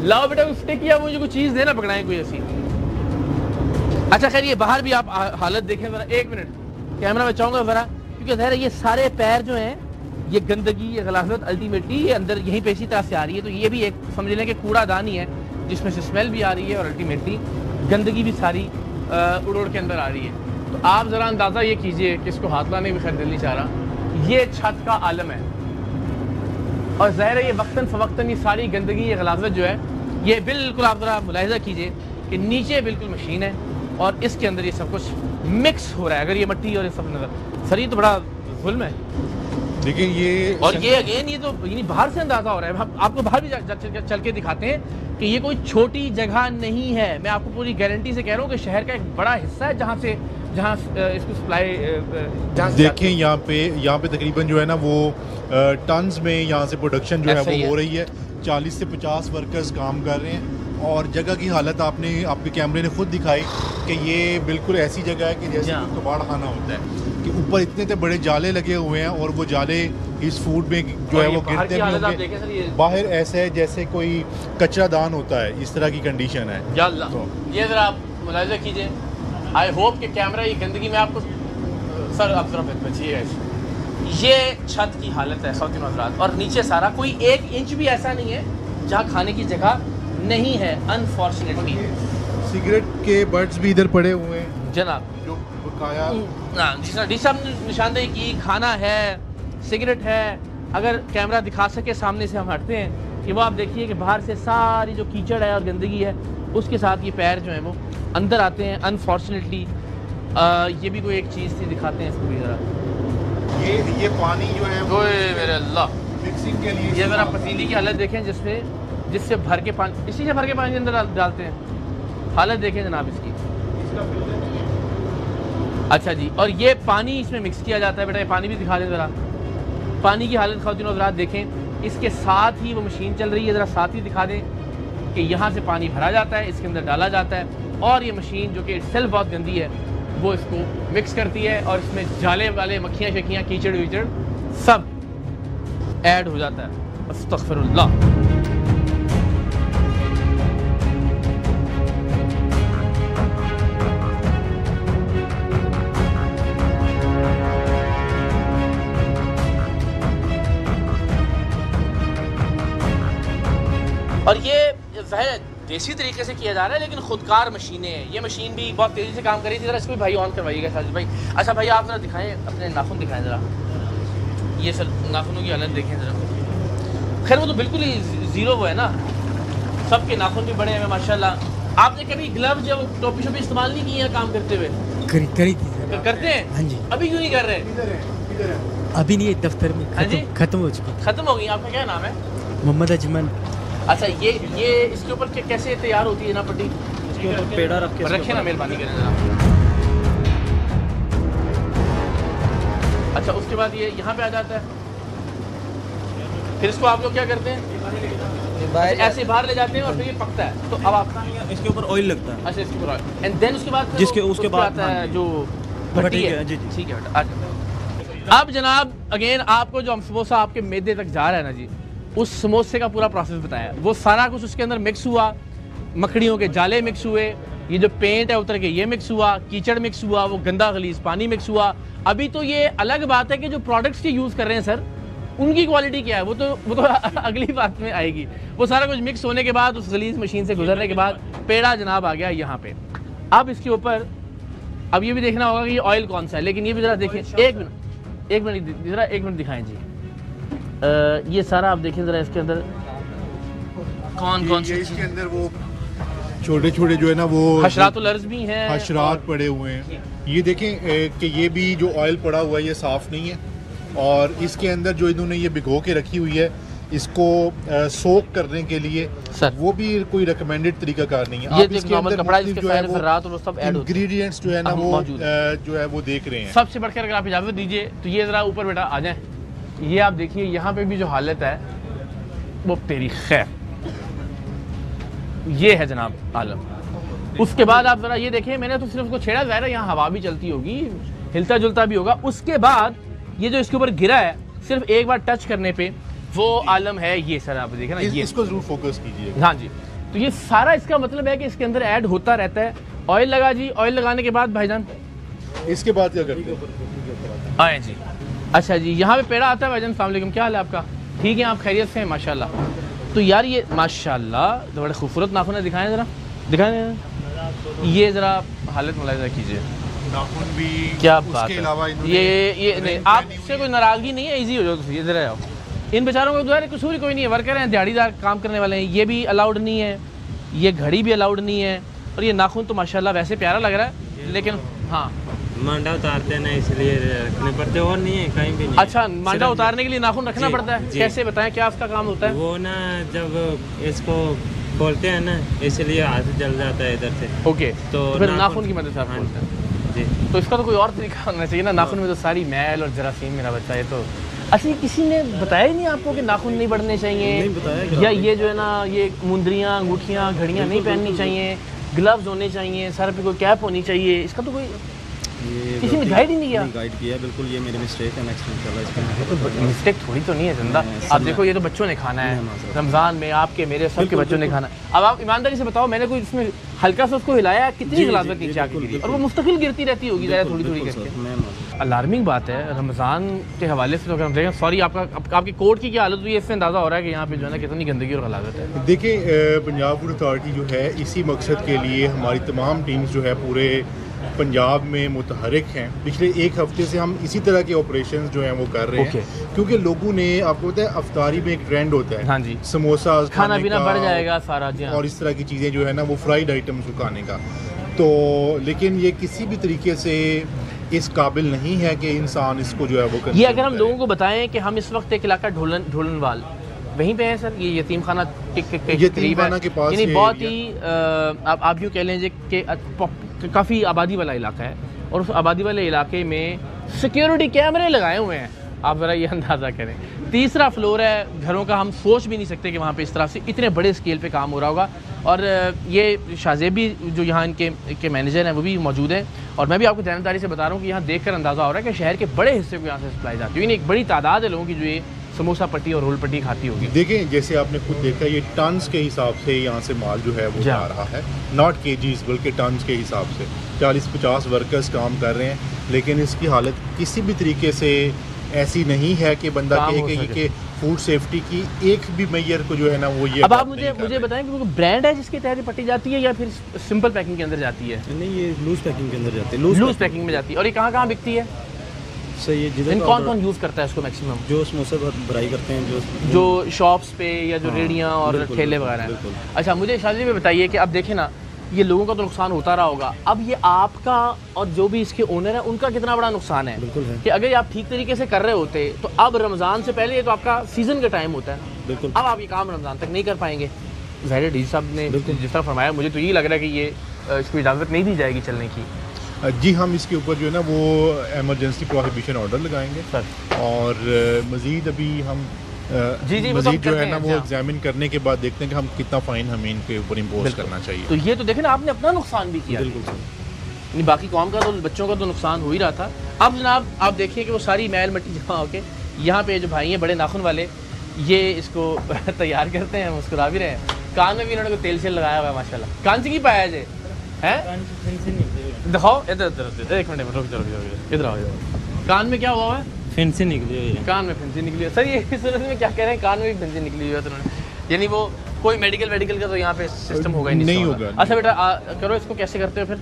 लाओ बेटा कोई स्टिक या मुझे कोई चीज़ देना पकड़ाएं कोई ऐसी। अच्छा खैर ये बाहर भी आप हालत देखें ज़रा, एक मिनट कैमरा में चाहूँगा ज़रा, क्योंकि ज़ाहिर है ये सारे पैर जो हैं ये गंदगी, ये गलाजत अल्टीमेटली ये अंदर यहीं पे इसी तरह से आ रही है। तो ये भी एक समझ लें कि कूड़ादान ही है जिसमें से स्मेल भी आ रही है और अल्टीमेटली गंदगी भी सारी उड़ उड़ के अंदर आ रही है। तो आप ज़रा अंदाज़ा ये कीजिए कि इसको हाथ लाने भी खैर दिल नहीं चाह रहा, ये छत का आलम है और ज़ाहिर है ये वक्तन फ़वक्तन ये सारी गंदगी, ये गलाजत जो है ये बिल्कुल आप ज़रा मुलाहिज़ा कीजिए कि नीचे बिल्कुल मशीन है और इसके अंदर ये सब कुछ मिक्स हो रहा है। अगर ये मिट्टी और ये सब नज़र सर, ये तो बड़ा जुल्म है। देखिए ये और ये अगेन ये तो यानी बाहर से अंदाजा हो रहा है, हम आपको बाहर भी चल के दिखाते हैं कि ये कोई छोटी जगह नहीं है। मैं आपको पूरी गारंटी से कह रहा हूँ कि शहर का एक बड़ा हिस्सा है जहाँ इसको सप्लाई देखिए यहाँ पे तकरीबन जो है ना वो टन्स में यहाँ से प्रोडक्शन जो है वो हो रही है। 40 से 50 वर्कर्स काम कर रहे हैं और जगह की हालत आपके कैमरे ने खुद दिखाई कि ये बिल्कुल ऐसी जगह है कि जैसे कबाड़ खाना होता है, कि ऊपर इतने बड़े जाले लगे हुए हैं और वो जाले इस फूड में जो है वो गिरते भी होंगे। बाहर ऐसा है जैसे कोई कचरा दान होता है, इस तरह की कंडीशन है। तो ये ज़रा आप मुलाहिज़ा कीजिए। आई होप कि कैमरा ये गंदगी में आपको सर आप ज़रा बचिएगा। ये छत की हालत है ख़वातीन हज़रात, और नीचे सारा कोई 1 इंच भी ऐसा नहीं है जहाँ खाने की जगह नहीं है अनफॉर्चुनेटली। सिगरेट के बट्स भी इधर पड़े हुए हैं जनाब, जो बकाया जी साहब ने निशानदेही की, खाना है, सिगरेट है। अगर कैमरा दिखा सके सामने से हम हटते हैं कि वो आप देखिए कि बाहर से सारी जो कीचड़ है और गंदगी है उसके साथ ये पैर जो हैं वो अंदर आते हैं अनफॉर्चुनेटली। ये भी कोई एक चीज़ थी, दिखाते हैं इसको भी ज़रा। ये पानी जो है वो मेरे अल्लाह मिक्सिंग के लिए, ये ज़रा पतीली की हालत देखें जिससे भर के पानी, इसी से भर के पानी अंदर डालते हैं। हालत देखें जनाब इसकी। अच्छा जी, और ये पानी इसमें मिक्स किया जाता है। बेटा ये पानी भी दिखा दें ज़रा, पानी की हालत ख़वातीन और हज़रात देखें। इसके साथ ही वो मशीन चल रही है, ज़रा साथ ही दिखा दें कि यहाँ से पानी भरा जाता है, इसके अंदर डाला जाता है और ये मशीन जो कि सेल्फ बहुत गंदी है वो इसको मिक्स करती है और इसमें जाले वाले मक्खियाँ शक्खियाँ कीचड़ वीचड़ सब ऐड हो जाता है। अस्तग़फिरुल्लाह। और ये ज़ाहिर देसी तरीके से किया जा रहा है लेकिन खुदकार मशीनें हैं। ये मशीन भी बहुत तेज़ी से काम कर रही थी। ज़रा इसको भी भाई ऑन करवाइएगा साजिद भाई। अच्छा भाई आप ज़रा दिखाएं, अपने नाखून दिखाएं ज़रा। ये सर नाखूनों की हालत देखें ज़रा। खैर वो तो बिल्कुल ही ज़ीरो वो है ना, सबके नाखून भी बड़े हैं माशाल्लाह। आपने कभी ग्लव्स या टोपी शोपी इस्तेमाल नहीं की है काम करते हुए? करी थी। करते हैं? हाँ जी। अभी क्यों नहीं कर रहे? अभी नहीं, दफ्तर में खत्म हो चुकी। खत्म हो गई। आपका क्या नाम है? मोहम्मद अजमल। अच्छा ये इसके ऊपर कैसे तैयार होती है ना पट्टी? इसके ऊपर पेड़ा रख के रखे ना, मेहरबानी करें जरा। अच्छा उसके बाद ये यहाँ पे आ जाता है, फिर इसको आप लोग क्या करते हैं? ऐसे बाहर ले जाते हैं और फिर ये पकता है। तो अब आपका इसके ऊपर ऑयल लगता है। अच्छा इसके ऊपर ऑयल, एंड देन उसके बाद उसके बाद आता है जो भट्टी है। जी ठीक है बेटा। अब जनाब अगेन आपको जो समोसा आपके मैदे तक जा रहा है ना जी, उस समोसे का पूरा प्रोसेस बताया। वो सारा कुछ उसके अंदर मिक्स हुआ, मकड़ियों के जाले मिक्स हुए, ये जो पेंट है उतर के ये मिक्स हुआ, कीचड़ मिक्स हुआ, वो गंदा गलीज पानी मिक्स हुआ। अभी तो ये अलग बात है कि जो प्रोडक्ट्स के यूज़ कर रहे हैं सर उनकी क्वालिटी क्या है, वो तो अगली बात में आएगी। वो सारा कुछ मिक्स होने के बाद उस गलीज मशीन से गुजरने के बाद पेड़ा जनाब आ गया यहाँ पे। अब इसके ऊपर अब ये भी देखना होगा कि ये ऑयल कौन सा है, लेकिन ये भी ज़रा देखें। एक मिनट ज़रा एक मिनट दिखाएं जी। ये सारा आप देखें ज़रा इसके अंदर कौन से इसके अंदर वो छोटे छोटे जो है ना वो हशरातुल अर्ज़ भी हैं, हशरात पड़े हुए हैं। ये देखें कि ये भी जो ऑयल पड़ा हुआ है ये साफ़ नहीं है और इसके अंदर जो इन्होंने ये भिगो के रखी हुई है इसको सोक करने के लिए वो भी कोई रिकमेंडेड तरीका कार नहीं है। आप इसके अंदर जो है वो इंग्रेडिएंट्स जो है ना वो जो है वो देख रहे हैं। सबसे बढ़कर अगर आप इजाज़त दीजिए तो ये ज़रा ऊपर बेटा आ जाए। ये आप देखिए यहाँ पे भी जो हालत है वो तेरी खैर, ये है जनाब आलम। उसके बाद आप ज़रा ये देखें, मैंने तो सिर्फ उसको छेड़ा, ज़ाहिर है यहाँ हवा भी चलती होगी, हिलता जुलता भी होगा। उसके बाद ये जो इसके ऊपर गिरा है सिर्फ एक बार टच करने पे वो आलम है ये सर, आप देखें ना ये, इसको जरूर फोकस कीजिए। हाँ जी, तो ये सारा इसका मतलब है कि इसके अंदर ऐड होता रहता है। ऑयल लगा जी, ऑयल लगाने के बाद भाईजान इसके बाद क्या करते हैं? आए जी। अच्छा जी, यहाँ पे पेड़ा आता है भाईजान। अस्सलाम वालेकुम, क्या हाल है आपका? ठीक है, आप खैरियत से हैं? माशाल्लाह। तो यार ये माशाल्लाह तो बड़े खूबसूरत नाखून है, दिखाएं ज़रा, दिखाएं ये ज़रा हालत मुलाहिजा कीजिए। नाखून भी क्या उसके बात है। अलावा ये नहीं, आपसे कोई नाराज़गी नहीं है, ईजी हो जाओ, तो इधर आओ। इन बेचारों को दोबारा कसूर कोई नहीं है, वर्कर हैं, दिहाड़ीदार काम करने वाले हैं। ये भी अलाउड नहीं है, ये घड़ी भी अलाउड नहीं है, और ये नाखून तो माशाल्लाह वैसे प्यारा लग रहा है, लेकिन हाँ मांडा उतारते हैं ना, इसलिए रखने पड़ते, और नहीं है कहीं भी नहीं। अच्छा, मांडा उतारने के लिए नाखून रखना पड़ता है? कैसे बताएं, क्या उसका काम होता है? वो ना जब इसको खोलते हैं ना, इसलिए हाथ जल जाता है इधर से। ओके, तो फिर नाखून की मदद से आप खोलते हैं जी। तो इसका तो कोई और तरीका होना चाहिए ना, नाखून में तो सारी मैल और जरासीम मेरा बच्चा है। तो अच्छा, किसी ने बताया ही नहीं आपको कि नाखून नहीं बढ़ने चाहिए? नहीं बताया। या ये जो है ना, ये मुंदरियाँ, अंगूठियाँ, घड़ियाँ नहीं पहननी चाहिए, ग्लव्स होने चाहिए, सर पे कोई कैप होनी चाहिए, इसका तो कोई किसी ने गाइड ही नहीं किया? गाइड किया, बिल्कुल ये मेरी मिस्टेक है, नेक्स्ट इंशाल्लाह मिस्टेक थोड़ी तो नहीं है जिंदा। आप देखो, ये तो बच्चों ने खाना है रमज़ान में, आपके मेरे सबके बच्चों ने खाना। अब आप ईमानदारी से बताओ, मैंने कोई इसमें हल्का सा उसको हिलाया, कितनी गिलास नीचे आके गिरी, और वो मुस्तकिल गिरती रहती होगी ज़रा थोड़ी थोड़ी करके। अलार्मिंग बात है रमज़ान के हवाले से। तो अगर हम देखें, सॉरी आपकी कोर्ट की क्या हालत हुई है, इससे अंदाज़ा हो रहा है कि यहाँ पे जो है ना कितनी गंदगी और गलाजत है। देखिए, पंजाब फूड अथॉरिटी जो है इसी मकसद के लिए हमारी तमाम टीम्स जो है पूरे पंजाब में मुतहरिक हैं। पिछले एक हफ्ते से हम इसी तरह के ऑपरेशंस जो हैं वो कर रहे हैं, क्योंकि लोगों ने, आपको पता है अफ्तारी में एक ट्रेंड होता है, हाँ जी, समोसा खाना पीना बढ़ जाएगा सारा जी, और इस तरह की चीज़ें जो है ना वो फ्राइड आइटम्स खाने का। तो लेकिन ये किसी भी तरीके से इस काबिल नहीं है कि इंसान इसको जो है वो ये अगर हम लोगों को बताएं कि हम इस वक्त एक इलाका ढोलनवाल वहीं पे है सर, ये यतीम खाना के करीब है, के पास, यानी बहुत ही आप यूँ कह लें कि काफ़ी आबादी वाला इलाका है, और उस आबादी वाले इलाके में सिक्योरिटी कैमरे लगाए हुए हैं। आप ज़रा ये अंदाज़ा करें, 3रा फ्लोर है घरों का, हम सोच भी नहीं सकते कि वहाँ पे इस तरह से इतने बड़े स्केल पे काम हो रहा होगा। और ये शाहजेबी जो यहाँ इनके मैनेजर हैं वो भी मौजूद हैं, और मैं भी आपको जानकारी से बता रहा हूँ कि यहाँ देख कर अंदाज़ा हो रहा है कि शहर के बड़े हिस्से को यहाँ से सप्लाई जाती है, यानी एक बड़ी तादाद है लोगों की जो ये समोसा पट्टी और रोल पट्टी खाती होगी। देखें, जैसे आपने खुद देखा, ये टन्स के हिसाब से यहाँ से माल जो है वो आ रहा है, नॉट केजीज बल्कि टन्स के हिसाब से। 40-50 वर्कर्स काम कर रहे हैं, लेकिन इसकी हालत किसी भी तरीके से ऐसी नहीं है कि बंदा कहे कि फूड सेफ्टी की एक भी मेजर को जो है ना वो ये। अब आप मुझे बताएं कि ब्रांड है जिसके तहत पट्टी जाती है या फिर सिंपल पैकिंग के अंदर जाती है? नहीं, ये लूज पैकिंग के अंदर जाती है, लूज पैकिंग में जाती है। और ये कहाँ बिकती है? सही है, कौन यूज़ करता है इसको मैक्सिमम? जो समोसे भराई करते हैं, जो शॉप्स पे या जो रेडियाँ और ठेले वगैरह हैं। अच्छा, मुझे शादी में बताइए कि अब देखें ना, ये लोगों का तो नुकसान होता रहा होगा, अब ये आपका और जो भी इसके ओनर है उनका कितना बड़ा नुकसान है? बिल्कुल है। कि अगर आप ठीक तरीके से कर रहे होते तो अब रमज़ान से पहले, ये तो आपका सीज़न का टाइम होता है, बिल्कुल, अब आप ये काम रमज़ान तक नहीं कर पाएंगे। ज़ाहिर डी साहब ने जिस तरह फरमाया, मुझे तो यही लग रहा है कि ये इसको इजाज़त नहीं दी जाएगी चलने की। जी, हम इसके ऊपर जो है ना वो एमरजेंसी प्रोहिबिशन ऑर्डर लगाएंगे सर, और मज़ीद अभी हम मज़ीद जो है ना वो एग्जामिन करने के बाद देखते हैं कि हम कितना फ़ाइन हमें इनके ऊपर इम्पोज करना चाहिए। तो ये तो देखें ना, आपने अपना नुकसान भी किया, बिल्कुल सर, नहीं बाकी कौम का तो, बच्चों का तो नुकसान हो ही रहा था। अब जनाब आप देखिए कि वो सारी मैल मट्टी जमा होके यहाँ पे जो भाई हैं बड़े नाखून वाले, ये इसको तैयार करते हैं, मुस्कुरा भी रहे हैं। कान में भी इन्होंने कोई तेल शेल लगाया हुआ है माशाल्लाह। कान से की पाया जे है, दिखाओ इधर, एक मिनट रुक जाओ, इधर आओ। कान में क्या हुआ है? फिंसी निकली हुई है। कान में फिंसी निकली है सर, ये इस सूरत में क्या कह रहे हैं, कान में भी फिंसी निकली हुई है? तो यानी वो कोई मेडिकल का तो यहाँ पे सिस्टम होगा ही नहीं होगा। अच्छा बेटा करो, इसको कैसे करते हो फिर?